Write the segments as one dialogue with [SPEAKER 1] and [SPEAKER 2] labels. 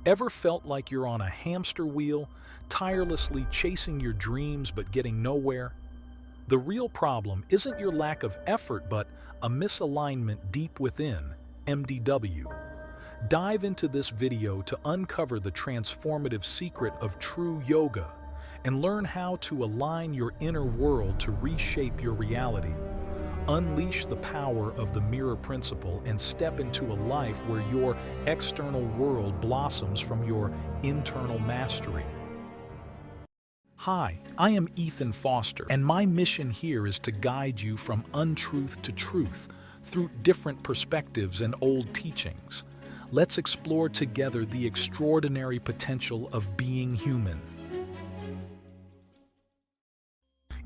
[SPEAKER 1] Ever felt like you're on a hamster wheel, tirelessly chasing your dreams but getting nowhere? The real problem isn't your lack of effort but a misalignment deep within, MDW. Dive into this video to uncover the transformative secret of true yoga and learn how to align your inner world to reshape your reality. Unleash the power of the mirror principle and step into a life where your external world blossoms from your internal mastery. Hi, I am Ethan Foster, and my mission here is to guide you from untruth to truth through different perspectives and old teachings. Let's explore together the extraordinary potential of being human.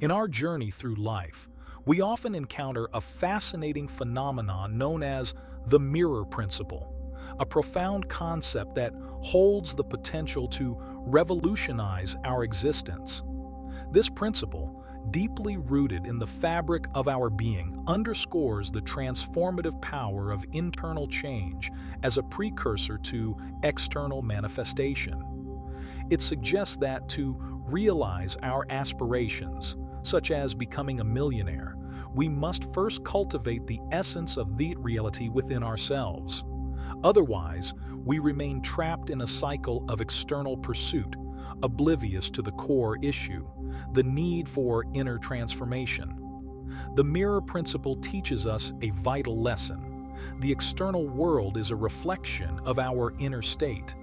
[SPEAKER 1] In our journey through life, we often encounter a fascinating phenomenon known as the mirror principle, a profound concept that holds the potential to revolutionize our existence. This principle, deeply rooted in the fabric of our being, underscores the transformative power of internal change as a precursor to external manifestation. It suggests that to realize our aspirations, such as becoming a millionaire, we must first cultivate the essence of the reality within ourselves. Otherwise, we remain trapped in a cycle of external pursuit, oblivious to the core issue, the need for inner transformation. The mirror principle teaches us a vital lesson. The external world is a reflection of our inner state.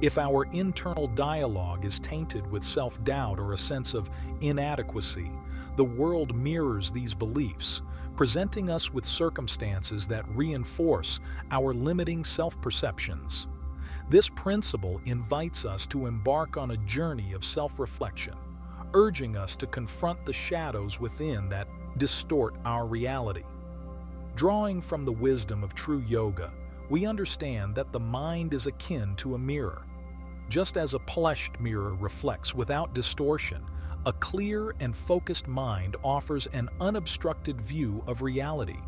[SPEAKER 1] If our internal dialogue is tainted with self-doubt or a sense of inadequacy, the world mirrors these beliefs, presenting us with circumstances that reinforce our limiting self-perceptions. This principle invites us to embark on a journey of self-reflection, urging us to confront the shadows within that distort our reality. Drawing from the wisdom of true yoga, we understand that the mind is akin to a mirror. Just as a polished mirror reflects without distortion, a clear and focused mind offers an unobstructed view of reality.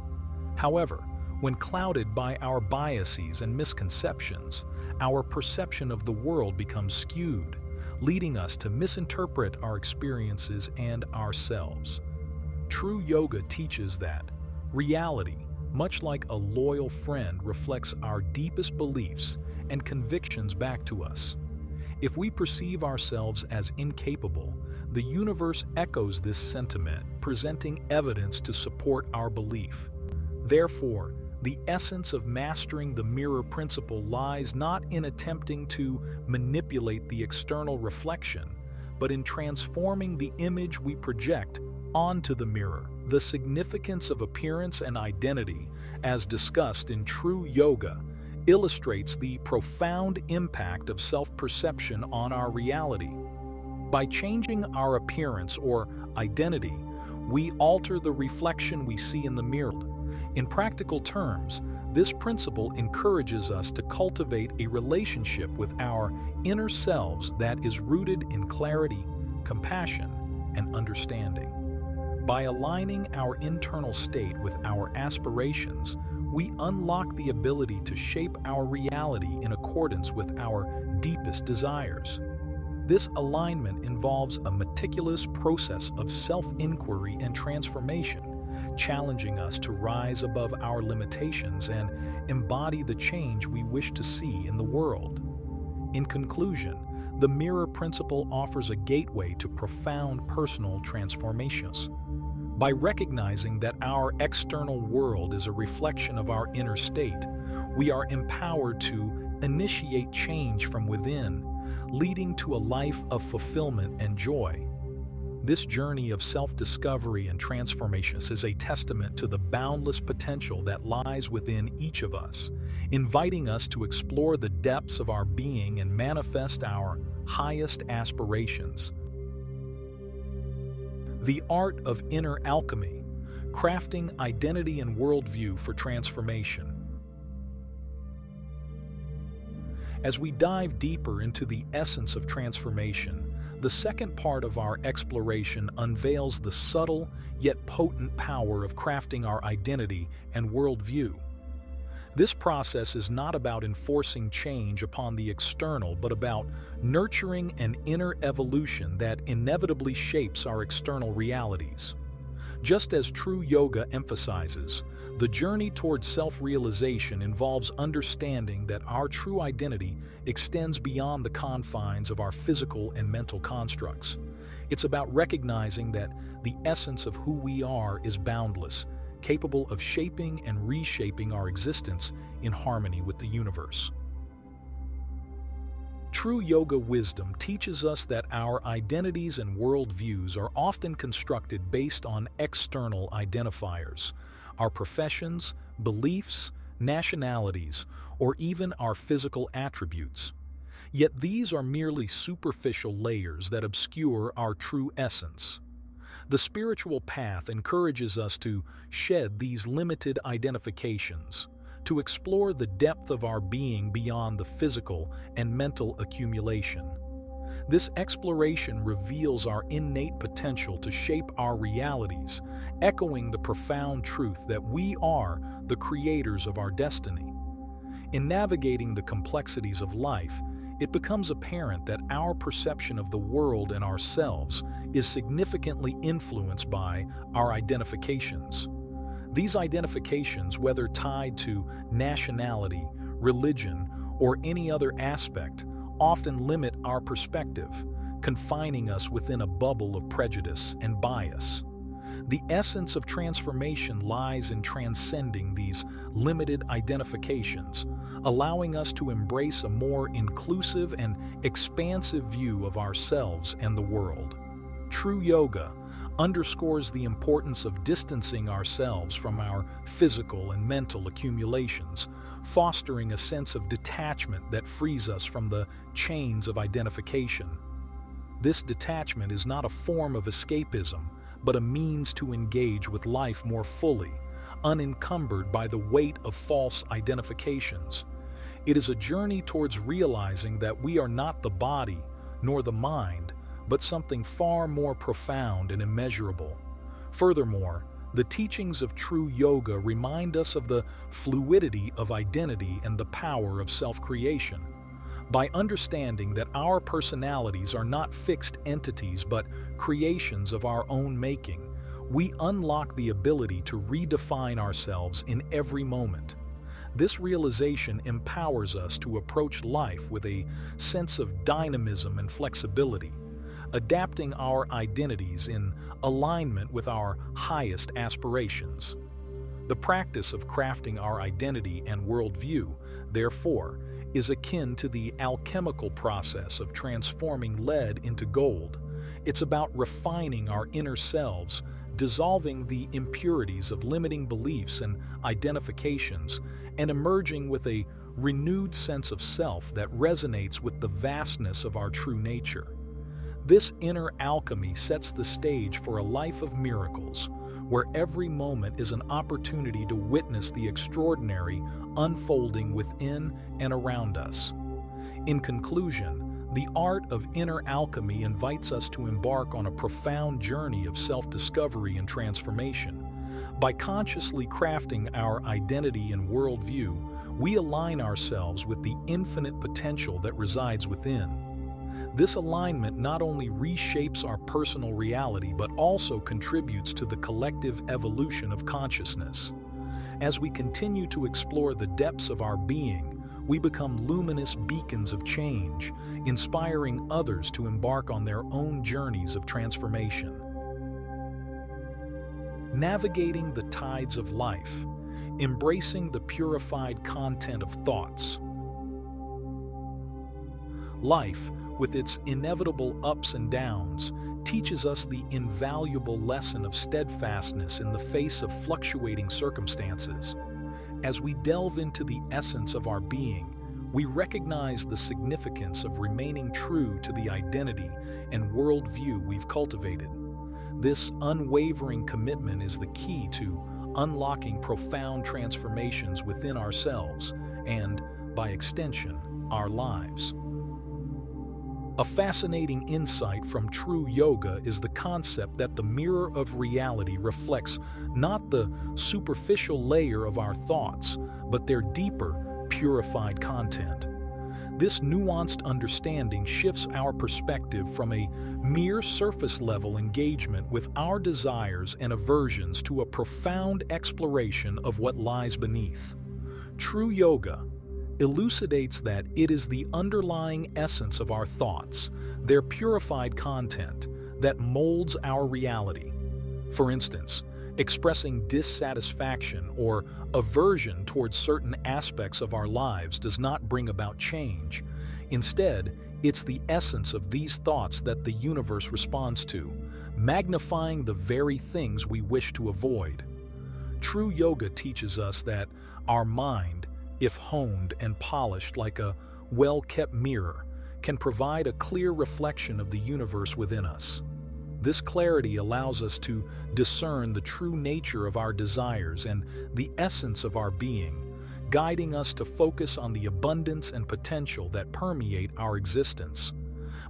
[SPEAKER 1] However, when clouded by our biases and misconceptions, our perception of the world becomes skewed, leading us to misinterpret our experiences and ourselves. True yoga teaches that reality, much like a loyal friend, reflects our deepest beliefs and convictions back to us. If we perceive ourselves as incapable, the universe echoes this sentiment, presenting evidence to support our belief. Therefore, the essence of mastering the mirror principle lies not in attempting to manipulate the external reflection, but in transforming the image we project onto the mirror. The significance of appearance and identity, as discussed in true yoga, illustrates the profound impact of self-perception on our reality. By changing our appearance or identity, we alter the reflection we see in the mirror. In practical terms, this principle encourages us to cultivate a relationship with our inner selves that is rooted in clarity, compassion, and understanding. By aligning our internal state with our aspirations, we unlock the ability to shape our reality in accordance with our deepest desires. This alignment involves a meticulous process of self-inquiry and transformation, challenging us to rise above our limitations and embody the change we wish to see in the world. In conclusion, the mirror principle offers a gateway to profound personal transformations. By recognizing that our external world is a reflection of our inner state, we are empowered to initiate change from within, leading to a life of fulfillment and joy. This journey of self-discovery and transformation is a testament to the boundless potential that lies within each of us, inviting us to explore the depths of our being and manifest our highest aspirations. The Art of Inner Alchemy, crafting identity and worldview for transformation. As we dive deeper into the essence of transformation, the second part of our exploration unveils the subtle yet potent power of crafting our identity and worldview. This process is not about enforcing change upon the external, but about nurturing an inner evolution that inevitably shapes our external realities. Just as true yoga emphasizes, the journey towards self-realization involves understanding that our true identity extends beyond the confines of our physical and mental constructs. It's about recognizing that the essence of who we are is boundless, capable of shaping and reshaping our existence in harmony with the universe. True yoga wisdom teaches us that our identities and worldviews are often constructed based on external identifiers, our professions, beliefs, nationalities, or even our physical attributes. Yet these are merely superficial layers that obscure our true essence. The spiritual path encourages us to shed these limited identifications, to explore the depth of our being beyond the physical and mental accumulation. This exploration reveals our innate potential to shape our realities, echoing the profound truth that we are the creators of our destiny. In navigating the complexities of life, it becomes apparent that our perception of the world and ourselves is significantly influenced by our identifications. These identifications, whether tied to nationality, religion, or any other aspect, often limit our perspective, confining us within a bubble of prejudice and bias. The essence of transformation lies in transcending these limited identifications, allowing us to embrace a more inclusive and expansive view of ourselves and the world. True yoga underscores the importance of distancing ourselves from our physical and mental accumulations, fostering a sense of detachment that frees us from the chains of identification. This detachment is not a form of escapism, but a means to engage with life more fully, unencumbered by the weight of false identifications. It is a journey towards realizing that we are not the body nor the mind, but something far more profound and immeasurable. Furthermore, the teachings of true yoga remind us of the fluidity of identity and the power of self-creation. By understanding that our personalities are not fixed entities but creations of our own making, we unlock the ability to redefine ourselves in every moment. This realization empowers us to approach life with a sense of dynamism and flexibility, adapting our identities in alignment with our highest aspirations. The practice of crafting our identity and worldview, therefore, is akin to the alchemical process of transforming lead into gold. It's about refining our inner selves, dissolving the impurities of limiting beliefs and identifications, and emerging with a renewed sense of self that resonates with the vastness of our true nature. This inner alchemy sets the stage for a life of miracles, where every moment is an opportunity to witness the extraordinary unfolding within and around us. In conclusion, the art of inner alchemy invites us to embark on a profound journey of self-discovery and transformation. By consciously crafting our identity and worldview, we align ourselves with the infinite potential that resides within. This alignment not only reshapes our personal reality but also contributes to the collective evolution of consciousness. As we continue to explore the depths of our being, we become luminous beacons of change, inspiring others to embark on their own journeys of transformation. Navigating the tides of life, embracing the purified content of thoughts. Life, with its inevitable ups and downs, teaches us the invaluable lesson of steadfastness in the face of fluctuating circumstances. As we delve into the essence of our being, we recognize the significance of remaining true to the identity and worldview we've cultivated. This unwavering commitment is the key to unlocking profound transformations within ourselves and, by extension, our lives. A fascinating insight from true yoga is the concept that the mirror of reality reflects not the superficial layer of our thoughts, but their deeper, purified content. This nuanced understanding shifts our perspective from a mere surface-level engagement with our desires and aversions to a profound exploration of what lies beneath. True yoga elucidates that it is the underlying essence of our thoughts, their purified content, that molds our reality. For instance, expressing dissatisfaction or aversion towards certain aspects of our lives does not bring about change. Instead, it's the essence of these thoughts that the universe responds to, magnifying the very things we wish to avoid. True yoga teaches us that our mind, if honed and polished like a well-kept mirror, can provide a clear reflection of the universe within us. This clarity allows us to discern the true nature of our desires and the essence of our being, guiding us to focus on the abundance and potential that permeate our existence.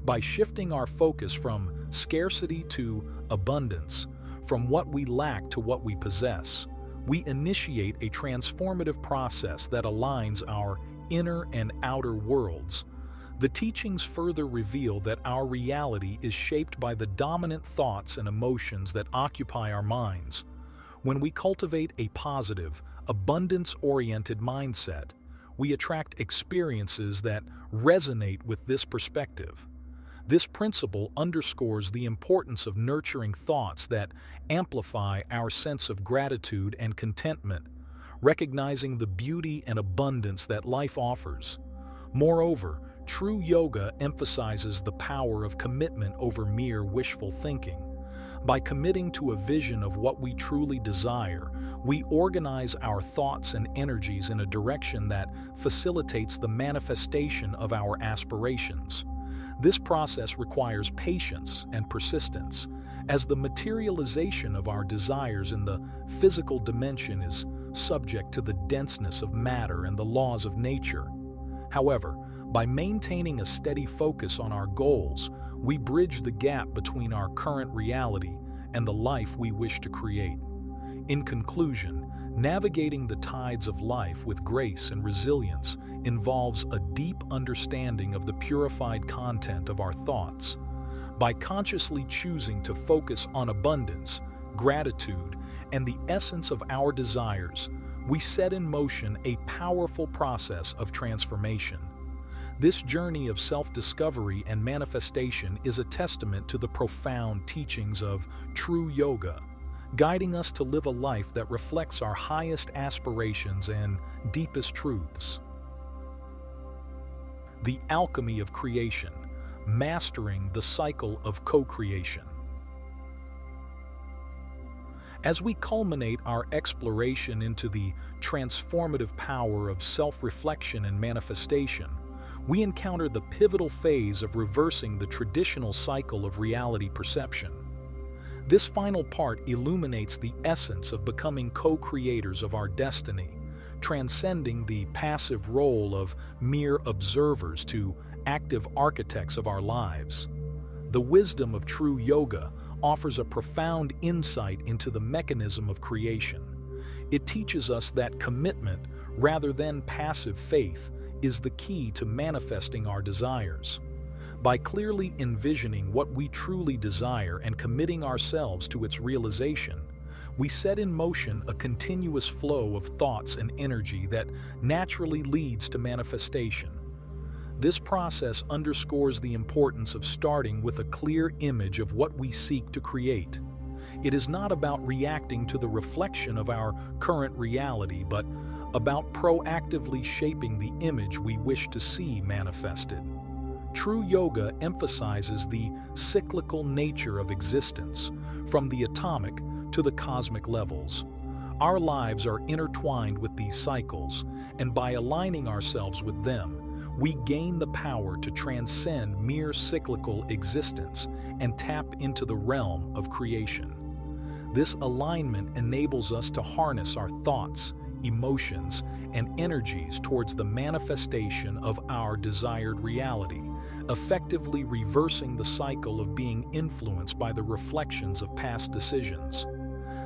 [SPEAKER 1] By shifting our focus from scarcity to abundance, from what we lack to what we possess, we initiate a transformative process that aligns our inner and outer worlds. The teachings further reveal that our reality is shaped by the dominant thoughts and emotions that occupy our minds. When we cultivate a positive, abundance-oriented mindset, we attract experiences that resonate with this perspective. This principle underscores the importance of nurturing thoughts that amplify our sense of gratitude and contentment, recognizing the beauty and abundance that life offers. Moreover, true yoga emphasizes the power of commitment over mere wishful thinking. By committing to a vision of what we truly desire, we organize our thoughts and energies in a direction that facilitates the manifestation of our aspirations. This process requires patience and persistence, as the materialization of our desires in the physical dimension is subject to the denseness of matter and the laws of nature. However, by maintaining a steady focus on our goals, we bridge the gap between our current reality and the life we wish to create. In conclusion, navigating the tides of life with grace and resilience involves a deep understanding of the purified content of our thoughts. By consciously choosing to focus on abundance, gratitude, and the essence of our desires, we set in motion a powerful process of transformation. This journey of self-discovery and manifestation is a testament to the profound teachings of true yoga, guiding us to live a life that reflects our highest aspirations and deepest truths. The Alchemy of Creation, mastering the cycle of co-creation. As we culminate our exploration into the transformative power of self-reflection and manifestation, we encounter the pivotal phase of reversing the traditional cycle of reality perception. This final part illuminates the essence of becoming co-creators of our destiny, transcending the passive role of mere observers to active architects of our lives. The wisdom of true yoga offers a profound insight into the mechanism of creation. It teaches us that commitment, rather than passive faith, is the key to manifesting our desires. By clearly envisioning what we truly desire and committing ourselves to its realization, we set in motion a continuous flow of thoughts and energy that naturally leads to manifestation. This process underscores the importance of starting with a clear image of what we seek to create. It is not about reacting to the reflection of our current reality, but about proactively shaping the image we wish to see manifested. True yoga emphasizes the cyclical nature of existence, from the atomic to the cosmic levels. Our lives are intertwined with these cycles, and by aligning ourselves with them, we gain the power to transcend mere cyclical existence and tap into the realm of creation. This alignment enables us to harness our thoughts, emotions, and energies towards the manifestation of our desired reality, effectively reversing the cycle of being influenced by the reflections of past decisions.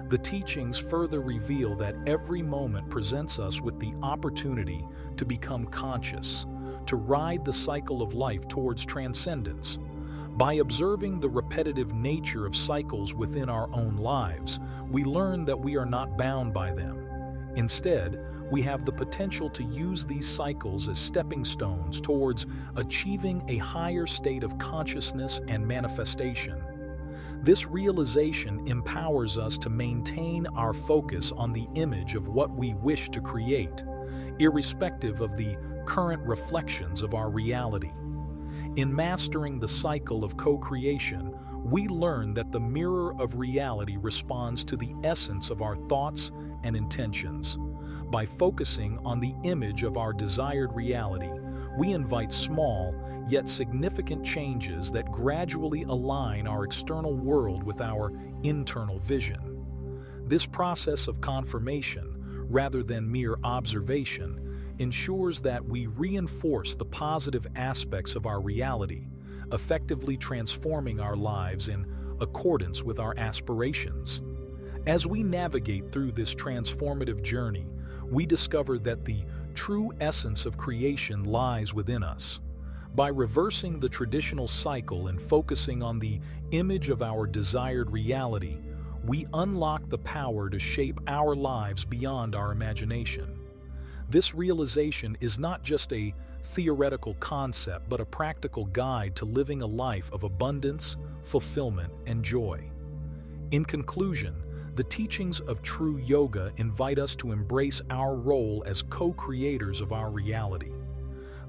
[SPEAKER 1] The teachings further reveal that every moment presents us with the opportunity to become conscious, to ride the cycle of life towards transcendence. By observing the repetitive nature of cycles within our own lives, we learn that we are not bound by them. Instead, we have the potential to use these cycles as stepping stones towards achieving a higher state of consciousness and manifestation. This realization empowers us to maintain our focus on the image of what we wish to create, irrespective of the current reflections of our reality. In mastering the cycle of co-creation, we learn that the mirror of reality responds to the essence of our thoughts and intentions. By focusing on the image of our desired reality, we invite small, yet significant changes that gradually align our external world with our internal vision. This process of confirmation, rather than mere observation, ensures that we reinforce the positive aspects of our reality, effectively transforming our lives in accordance with our aspirations. As we navigate through this transformative journey, we discover that the true essence of creation lies within us. By reversing the traditional cycle and focusing on the image of our desired reality, we unlock the power to shape our lives beyond our imagination. This realization is not just a theoretical concept, but a practical guide to living a life of abundance, fulfillment, and joy. In conclusion, the teachings of true yoga invite us to embrace our role as co-creators of our reality.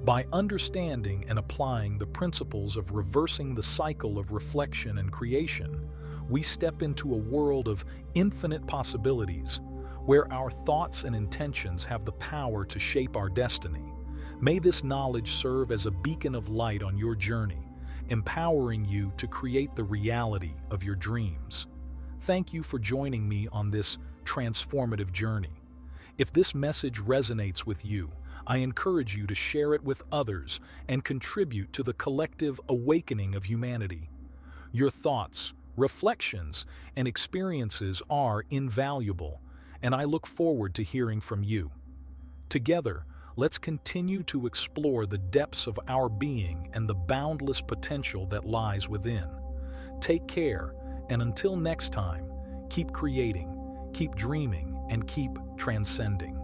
[SPEAKER 1] By understanding and applying the principles of reversing the cycle of reflection and creation, we step into a world of infinite possibilities, where our thoughts and intentions have the power to shape our destiny. May this knowledge serve as a beacon of light on your journey, empowering you to create the reality of your dreams. Thank you for joining me on this transformative journey. If this message resonates with you, I encourage you to share it with others and contribute to the collective awakening of humanity. Your thoughts, reflections, and experiences are invaluable, and I look forward to hearing from you. Together, let's continue to explore the depths of our being and the boundless potential that lies within. Take care, and until next time, keep creating, keep dreaming, and keep transcending.